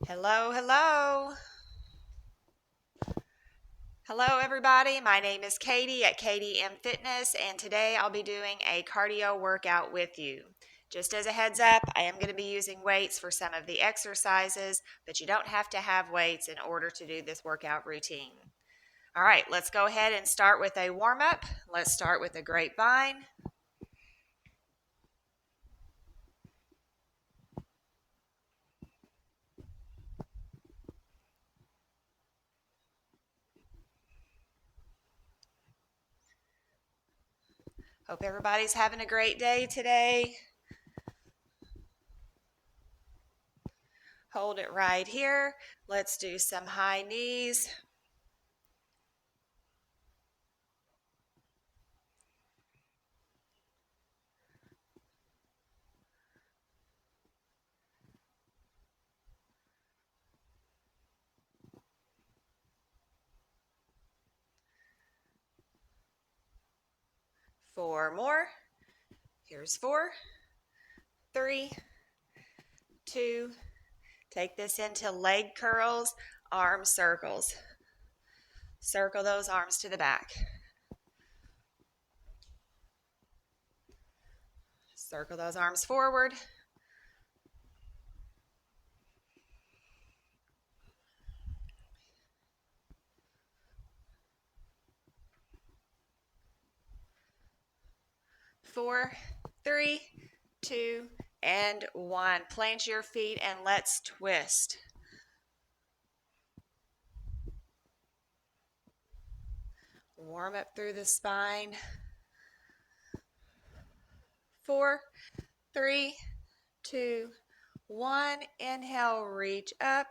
Hello, hello. Hello, everybody. My name is Katie at KatieMFitness, and today I'll be doing a cardio workout with you. Just as a heads up, I am going to be using weights for some of the exercises, but you don't have to have weights in order to do this workout routine. All right, let's go ahead and start with a warm-up. Let's start with a grapevine. Hope everybody's having a great day today. Hold it right here. Let's do some high knees. 4 more. Here's 4, 3, 2. Take this into leg curls, arm circles. Circle those arms to the back. Circle those arms forward. Four, 3, 2, and 1. Plant your feet and let's twist. Warm up through the spine. 4, 3, 2, 1. Inhale, reach up,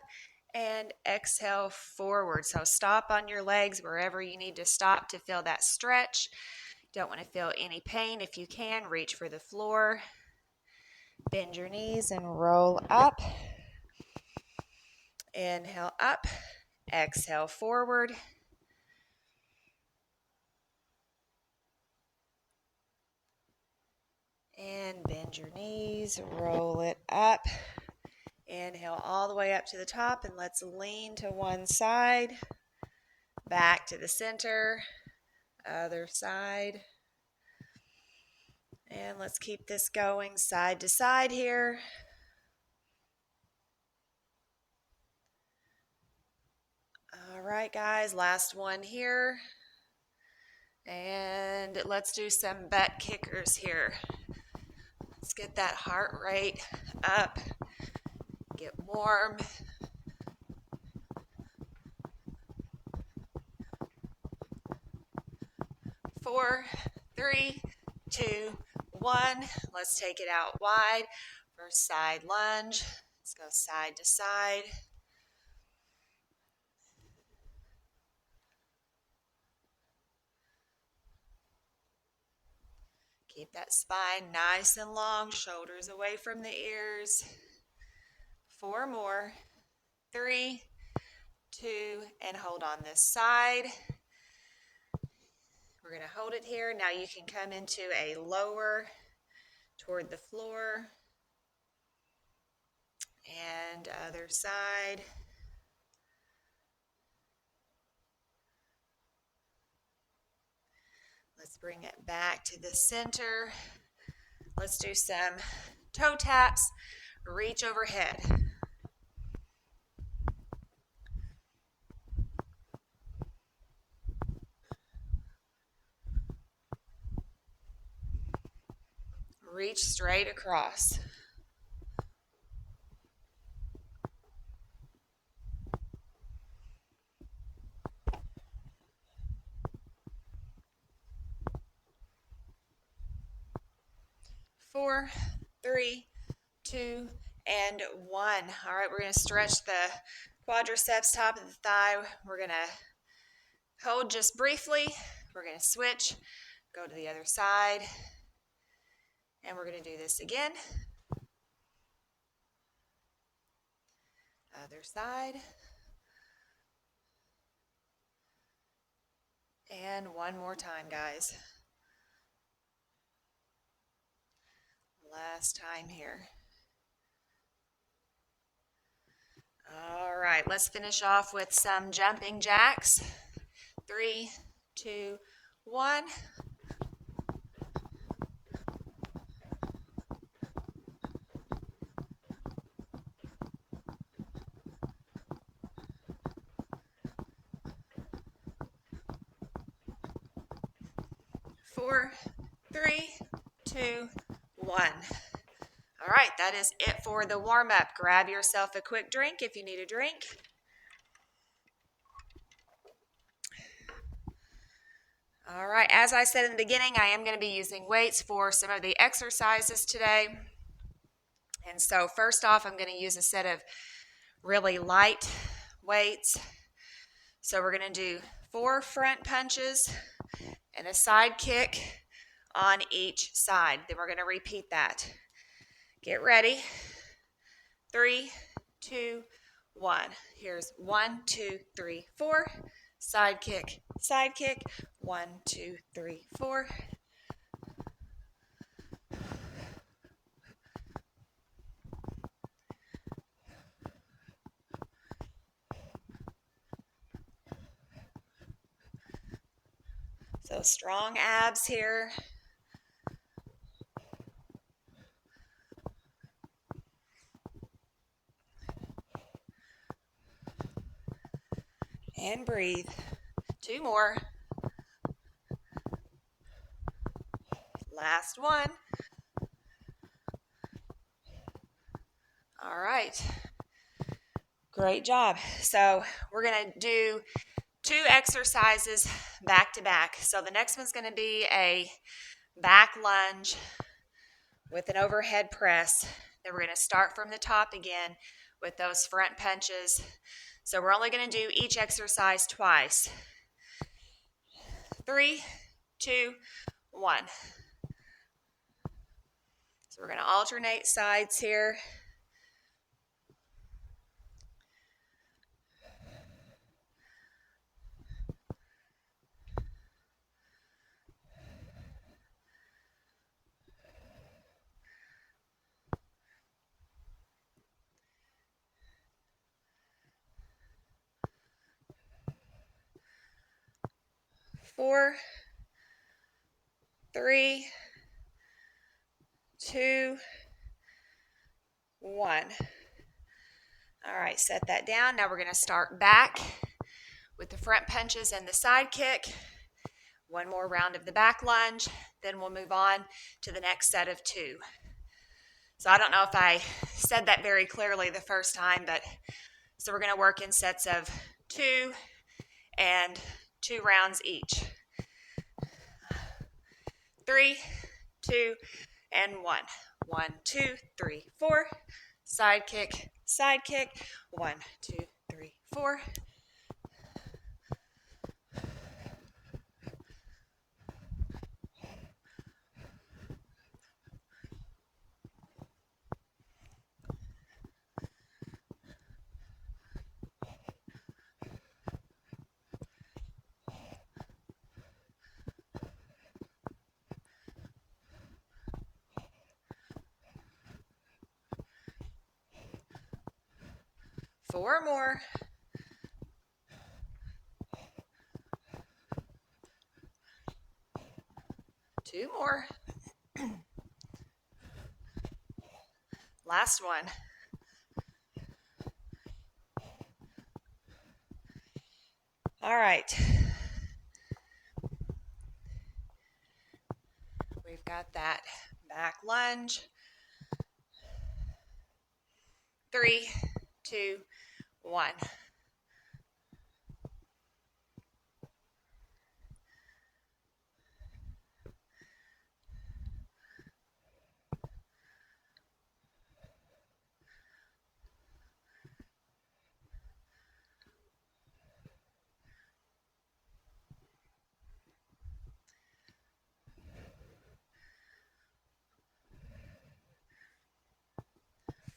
and exhale forward. So stop on your legs wherever you need to stop to feel that stretch. Don't want to feel any pain. If you can, reach for the floor. Bend your knees and roll up. Inhale up, exhale forward. And bend your knees, roll it up. Inhale all the way up to the top, and let's lean to one side. Back to the center, other side. And let's keep this going side to side here. All right, guys, last one here. And let's do some butt kickers here. Let's get that heart rate up, get warm. 4, 3, 2, 1. Let's take it out wide for side lunge. Let's go side to side. Keep that spine nice and long, shoulders away from the ears. 4 more. 3, 2, and hold on this side. We're going to hold it here. Now you can come into a lower toward the floor. And other side. Let's bring it back to the center. Let's do some toe taps. Reach overhead. Reach straight across. Four, 3, 2, and 1. All right, we're going to stretch the quadriceps, top of the thigh. We're going to hold just briefly. We're going to switch, go to the other side, and we're going to do this again. Other side. And one more time, guys. Last time here. right, let's finish off with some jumping jacks. 3, 2, 1. 4, 3, 2, 1. All right, that is it for the warm-up. Grab yourself a quick drink if you need a drink. All right, as I said in the beginning, I am going to be using weights for some of the exercises today. And so first off, I'm going to use a set of really light weights. So we're going to do 4 front punches and a side kick on each side. Then we're going to repeat that. Get ready. 3, 2, 1. Here's 1, 2, 3, 4. Side kick, side kick. 1, 2, 3, 4. So strong abs here. And breathe. 2 more. Last one. All right. Great job. So we're going to do 2 exercises back to back. So the next one's going to be a back lunge with an overhead press. Then we're going to start from the top again with those front punches. So we're only going to do each exercise twice. 3, 2, 1. So we're going to alternate sides here. Four, 3, 2, 1. All right, set that down. Now we're going to start back with the front punches and the side kick. 1 more round of the back lunge. Then we'll move on to the next set of 2. So I don't know if I said that very clearly the first time, but so we're going to work in sets of 2 and 2 rounds each. 3, 2, and 1. 1, 2, 3, 4. Side kick, side kick. 1, 2, 3, 4. Four more. Two more. Last one. All right. We've got that back lunge. 3, 2, 1.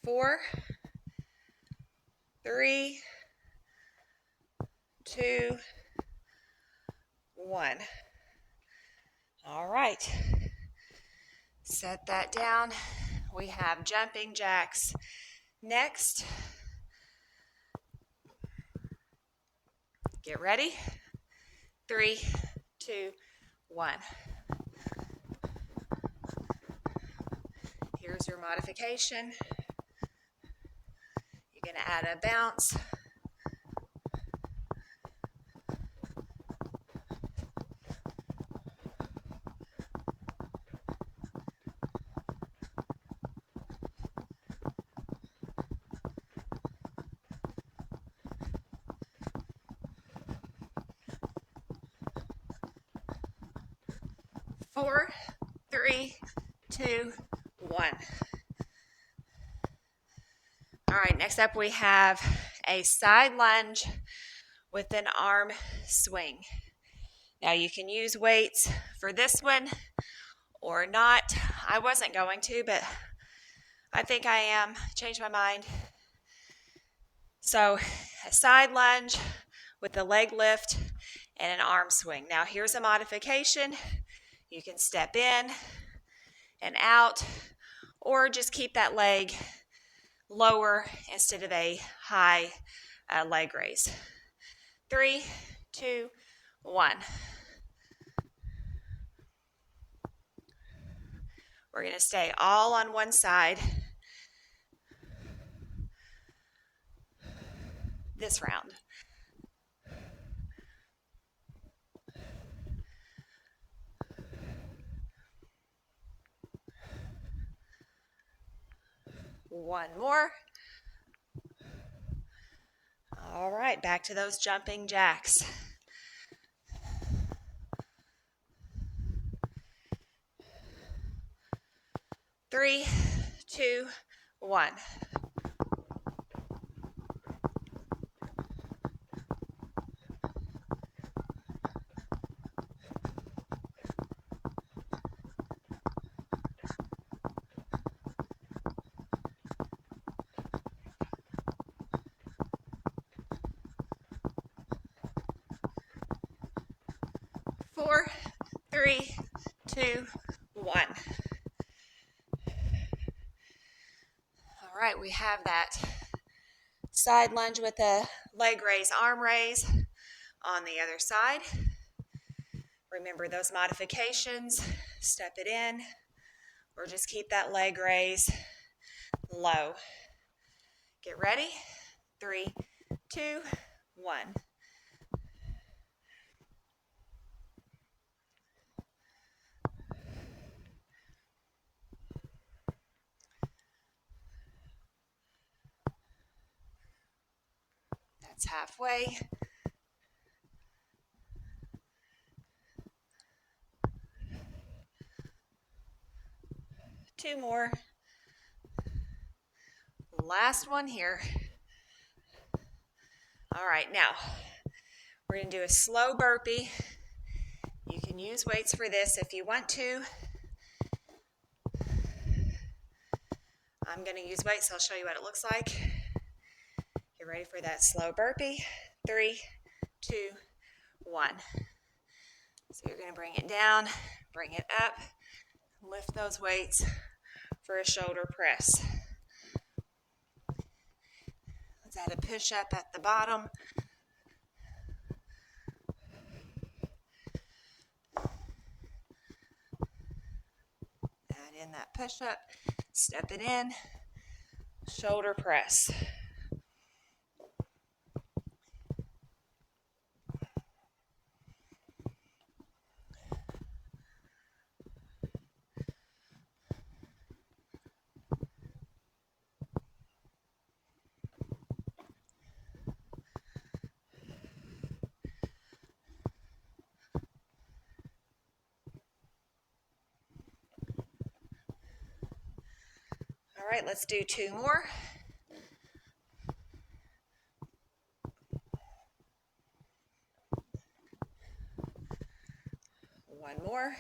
Four, 3, 2, 1. All right. Set that down. We have jumping jacks next. Get ready. 3, 2, 1. Here's your modification. You're going to add a bounce. Four, 3, 2, 1. All right, next up we have a side lunge with an arm swing. Now you can use weights for this one or not. I wasn't going to, but I think I am. Changed my mind. So a side lunge with a leg lift and an arm swing. Now here's a modification. You can step in and out, or just keep that leg lower instead of a high leg raise. 3, 2, 1. We're going to stay all on one side this round. One more. All right, back to those jumping jacks. Three, 2, 1. Four, 3, 2, 1. All right, we have that side lunge with a leg raise, arm raise on the other side. Remember those modifications, step it in, or just keep that leg raise low. Get ready. 3, 2, 1. That's halfway. Two more. Last one here. All right, now we're going to do a slow burpee. You can use weights for this if you want to. I'm going to use weights, so I'll show you what it looks like. Get ready for that slow burpee. 3, 2, 1. So you're going to bring it down, bring it up, lift those weights for a shoulder press. Let's add a push-up at the bottom. Add in that push-up, step it in, shoulder press. All right, let's do 2 more. One more.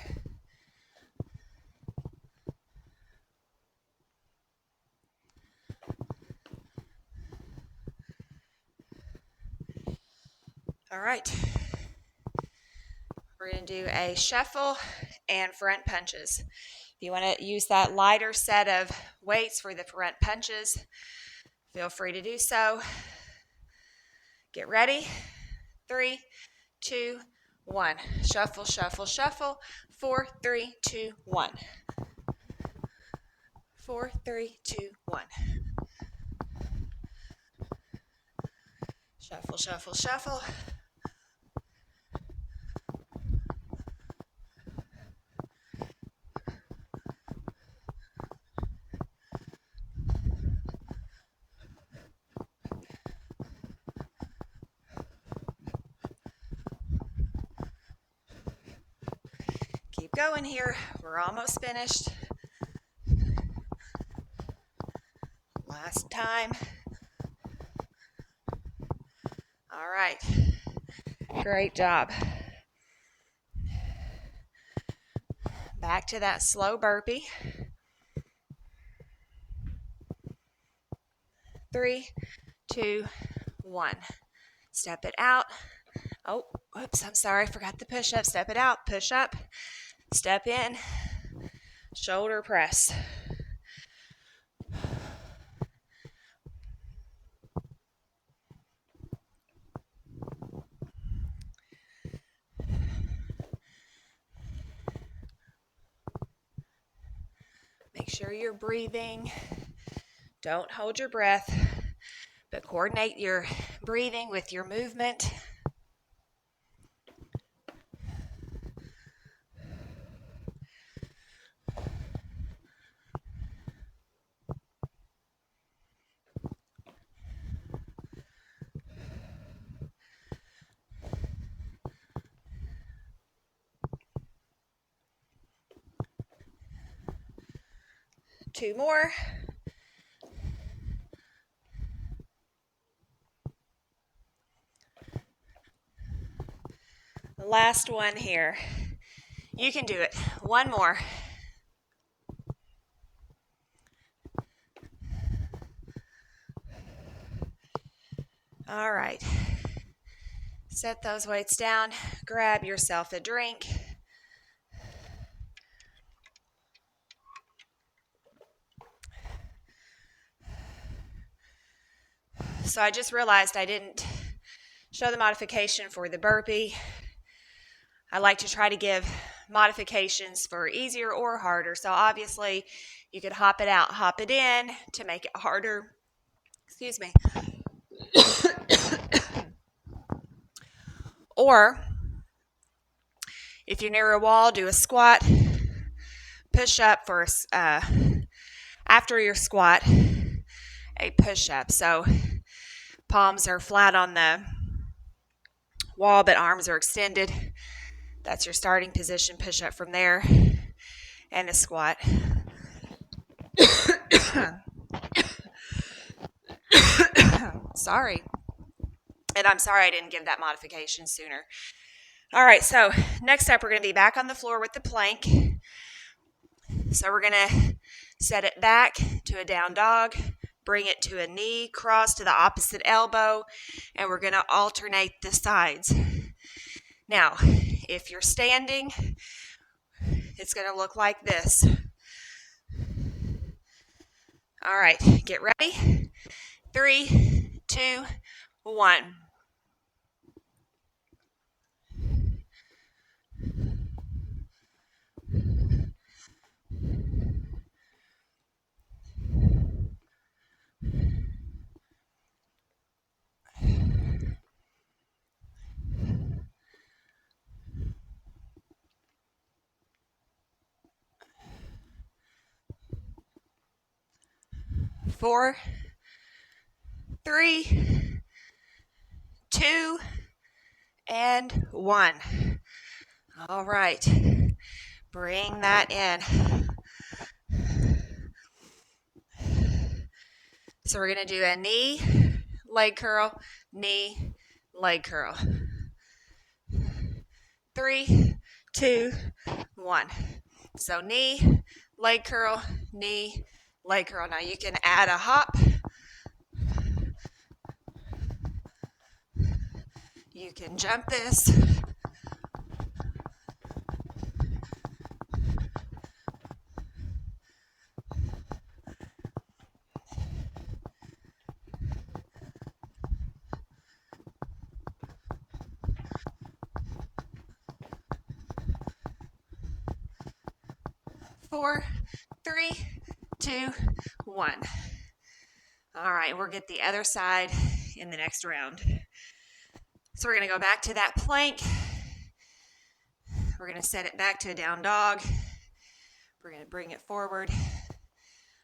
All right. We're going to do a shuffle and front punches. If you want to use that lighter set of weights for the front punches, feel free to do so. Get ready. 3, 2, 1. Shuffle, shuffle, shuffle. 4, 3, 2, 1. 4, 3, 2, 1. Shuffle, shuffle, shuffle. Keep going here. We're almost finished. Last time. All right. Great job. Back to that slow burpee. 3, 2, 1. Step it out. Oh, whoops, I'm sorry. I forgot the push-up. Step it out. Push up. Step in. Shoulder press. Make sure you're breathing. Don't hold your breath, but coordinate your breathing with your movement. Two more. The last one here. You can do it. One more. All right. Set those weights down. Grab yourself a drink. So I just realized I didn't show the modification for the burpee. I like to try to give modifications for easier or harder. So obviously you could hop it out, hop it in to make it harder. Excuse me. Or if you're near a wall, do a squat, push up for after your squat, a push up. So palms are flat on the wall, but arms are extended. That's your starting position. Push up from there, and a squat. Sorry. And I'm sorry I didn't give that modification sooner. All right, so next up, we're going to be back on the floor with the plank. So we're going to set it back to a down dog, bring it to a knee, cross to the opposite elbow, and we're going to alternate the sides. Now, if you're standing, it's going to look like this. All right, get ready. 3, 2, 1. Four, 3, 2, and 1. All right, bring that in. So we're going to do a knee, leg curl, knee, leg curl. 3, 2, 1. So knee, leg curl, knee, leg curl. Now you can add a hop. You can jump this. 4, 3, 2, 1. All right, we'll get the other side in the next round. So we're going to go back to that plank. We're going to set it back to a down dog. We're going to bring it forward.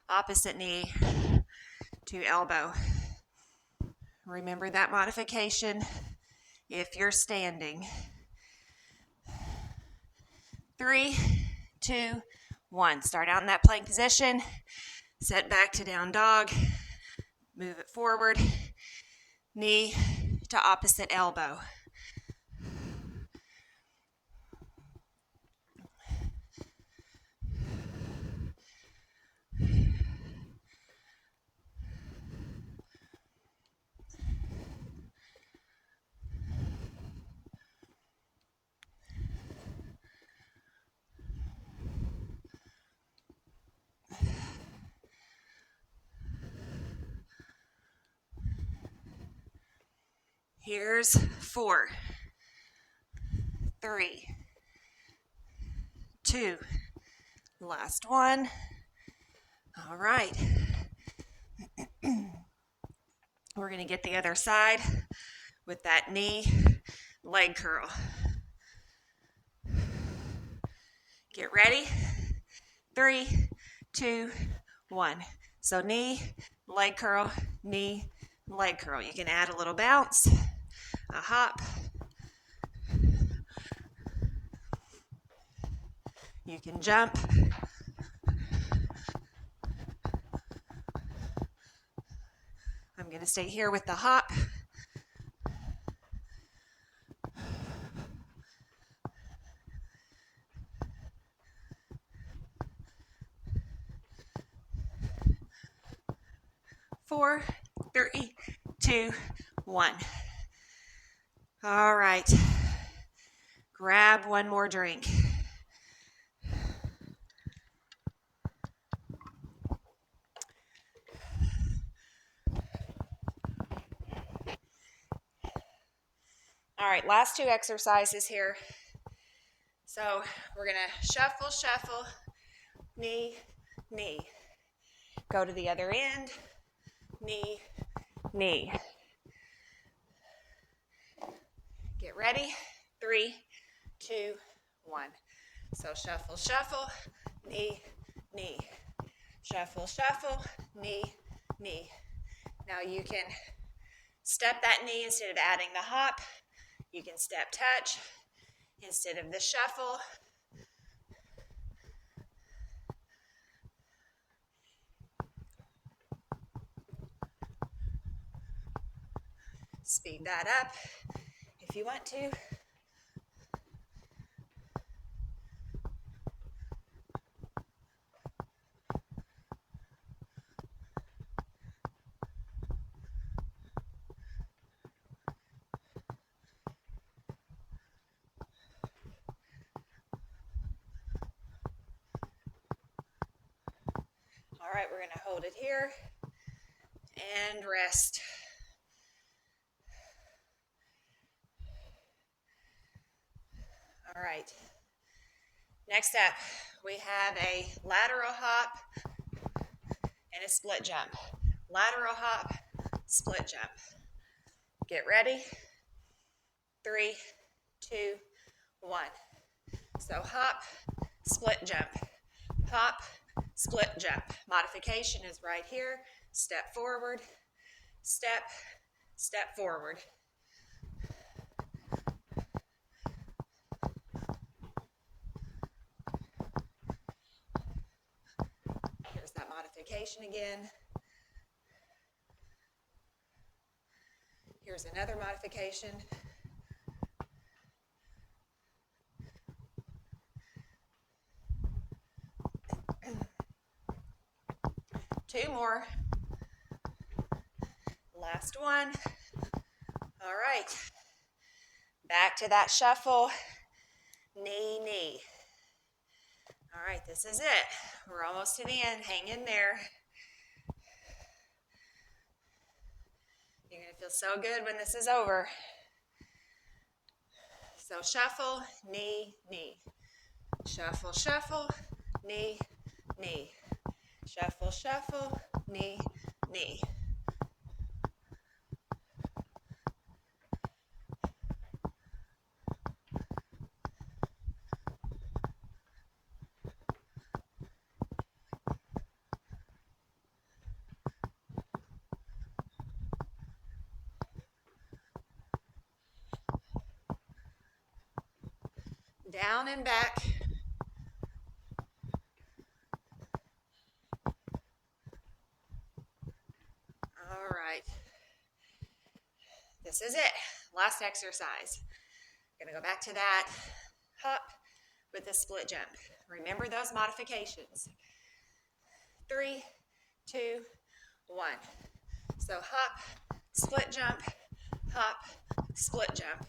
Opposite knee to elbow. Remember that modification if you're standing. 3, 2, 1. Start out in that plank position. Set back to down dog. Move it forward. Knee to opposite elbow. Here's 4, 3, 2, last one. All right. We're going to get the other side with that knee leg curl. Get ready. 3, 2, 1. So knee, leg curl, knee, leg curl. You can add a little bounce, a hop. You can jump. I'm going to stay here with the hop. Four, 3, 2, 1. All right. Grab one more drink. All right, last 2 exercises here. So we're going to shuffle, shuffle, knee, knee. Go to the other end, knee, knee. Get ready. 3, 2, 1. So shuffle, shuffle, knee, knee. Shuffle, shuffle, knee, knee. Now you can step that knee instead of adding the hop. You can step touch instead of the shuffle. Speed that up if you want to. All right, we're going to hold it here and rest. All right. Next up, we have a lateral hop and a split jump. Lateral hop, split jump. Get ready. 3, 2, 1. So hop, split jump. Hop, split jump. Modification is right here. Step forward, step, step forward. Here's that modification again. Here's another modification. Two more. Last one. All right. Back to that shuffle. Knee, knee. All right, this is it. We're almost to the end. Hang in there. You're going to feel so good when this is over. So shuffle, knee, knee. Shuffle, shuffle, knee, knee. Shuffle, shuffle, knee, knee. Down and back. All right. This is it. Last exercise. Gonna go back to that hop with a split jump. Remember those modifications. 3, 2, 1. So hop, split jump, hop, split jump.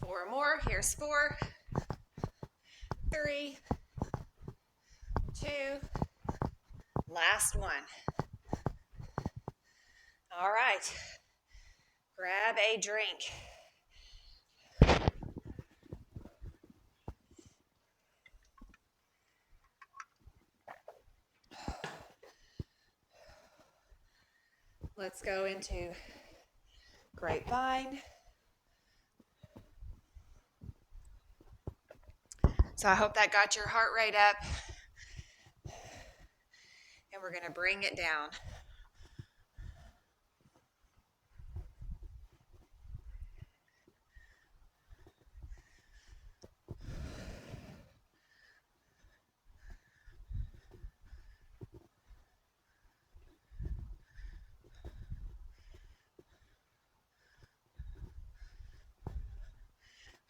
4 more. Here's 4, 3, 2, last one. All right. Grab a drink. Let's go into grapevine. So I hope that got your heart rate up. And we're going to bring it down.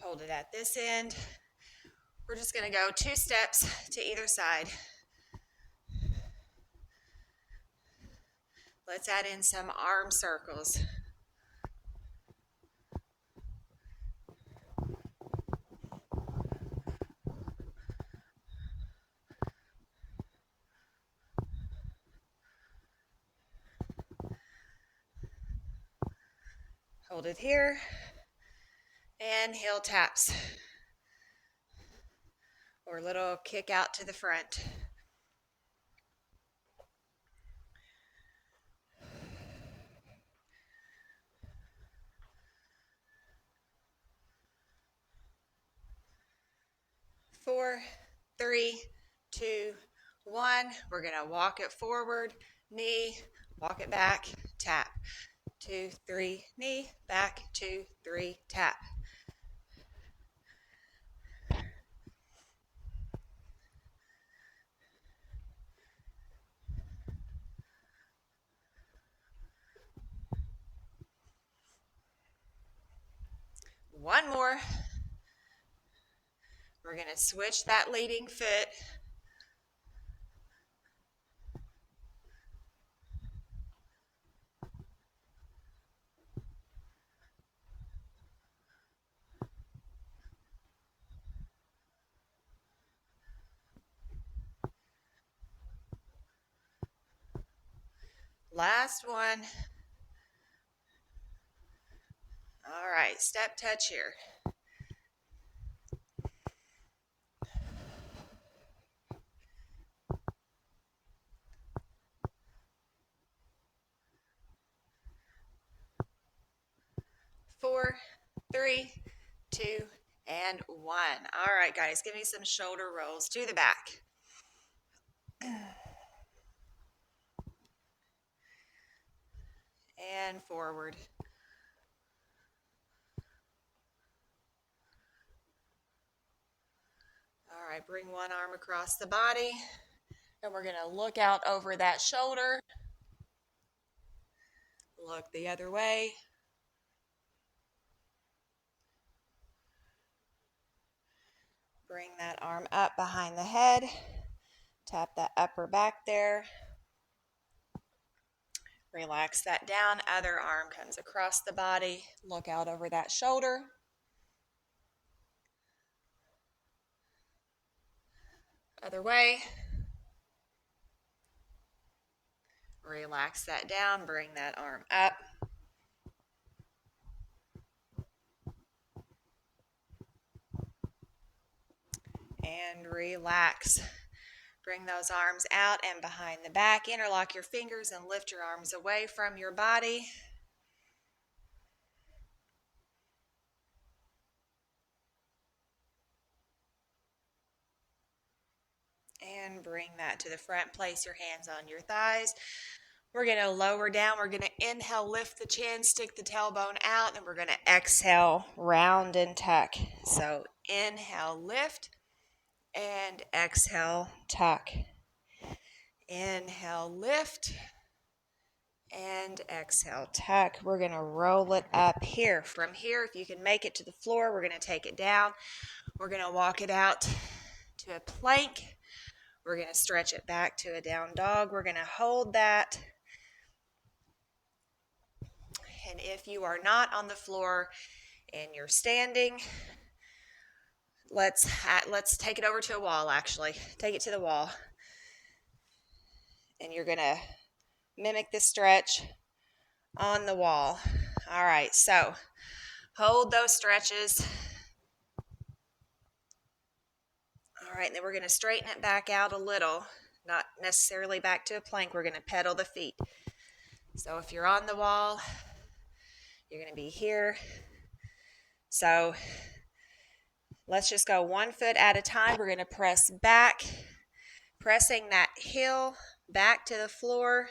Hold it at this end. We're just going to go 2 steps to either side. Let's add in some arm circles. Hold it here. And heel taps. Or little kick out to the front. Four, 3, 2, 1. We're going to walk it forward, knee, walk it back, tap. 2, 3, knee, back, 2, 3, tap. One more. We're going to switch that leading foot. Last one. All right, step touch here. Four, 3, 2, and 1. All right, guys, give me some shoulder rolls to the back. And forward. All right, bring one arm across the body. And we're going to look out over that shoulder. Look the other way. Bring that arm up behind the head. Tap that upper back there. Relax that down. Other arm comes across the body. Look out over that shoulder. Other way. Relax that down. Bring that arm up. And relax. Bring those arms out and behind the back. Interlock your fingers and lift your arms away from your body. And bring that to the front. Place your hands on your thighs. We're going to lower down. We're going to inhale, lift the chin, stick the tailbone out, and we're going to exhale, round and tuck. So inhale, lift, and exhale, tuck. Inhale, lift, and exhale, tuck. We're going to roll it up here. From here, if you can make it to the floor, we're going to take it down. We're going to walk it out to a plank. We're going to stretch it back to a down dog. We're going to hold that. And if you are not on the floor and you're standing, let's take it over to a wall, actually. Take it to the wall. And you're going to mimic the stretch on the wall. All right, so hold those stretches. All right, then we're going to straighten it back out a little, not necessarily back to a plank. We're going to pedal the feet. So if you're on the wall, you're going to be here. So let's just go 1 foot at a time. We're going to press back, pressing that heel back to the floor,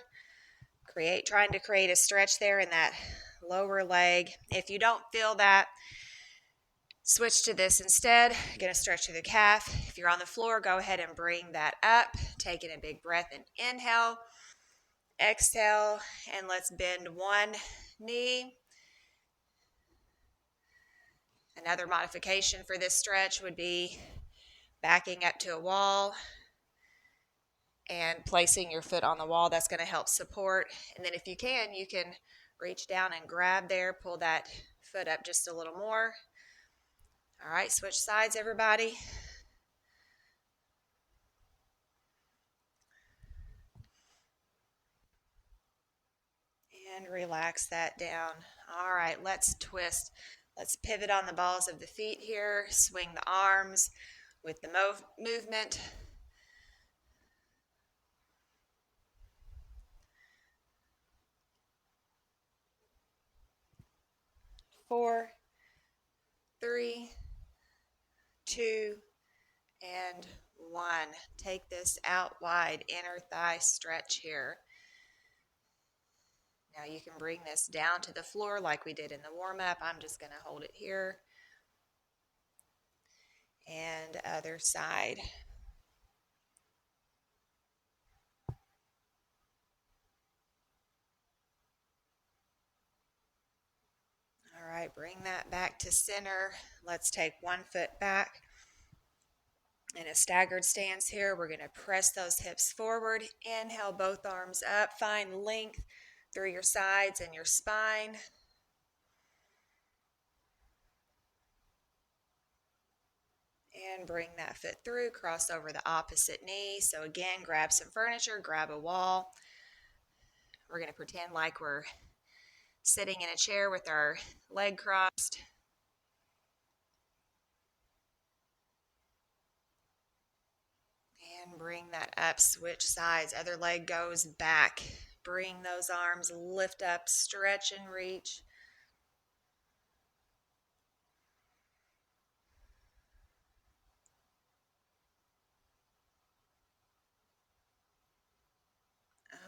trying to create a stretch there in that lower leg. If you don't feel that, switch to this instead. You're going to stretch through the calf. If you're on the floor, go ahead and bring that up. Taking a big breath and inhale, exhale, and let's bend one knee. Another modification for this stretch would be backing up to a wall and placing your foot on the wall. That's going to help support. And then if you can reach down and grab there, pull that foot up just a little more. All right, switch sides, everybody. And relax that down. All right, let's twist. Let's pivot on the balls of the feet here. Swing the arms with the movement. 4, 3, 2, and 1. Take this out wide, inner thigh stretch here. Now you can bring this down to the floor like we did in the warm-up. I'm just going to hold it here. And other side. All right, bring that back to center. Let's take 1 foot back. In a staggered stance here, we're going to press those hips forward. Inhale, both arms up. Find length through your sides and your spine. And bring that foot through, cross over the opposite knee. So again, grab some furniture, grab a wall. We're going to pretend like we're sitting in a chair with our leg crossed. And bring that up, switch sides. Other leg goes back. Bring those arms, lift up, stretch and reach.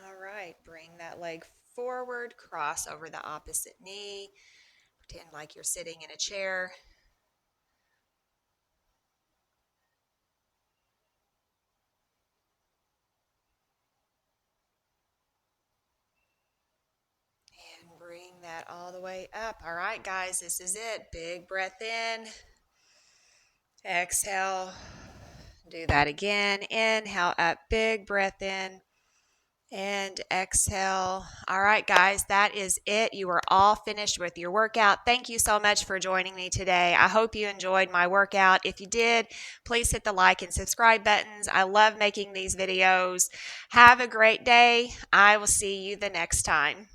All right, bring that leg forward, cross over the opposite knee. Pretend like you're sitting in a chair. And bring that all the way up. All right, guys, this is it. Big breath in. Exhale. Do that again. Inhale up, big breath in. And exhale. All right, guys, that is it. You are all finished with your workout. Thank you so much for joining me today. I hope you enjoyed my workout. If you did, please hit the like and subscribe buttons. I love making these videos. Have a great day. I will see you the next time.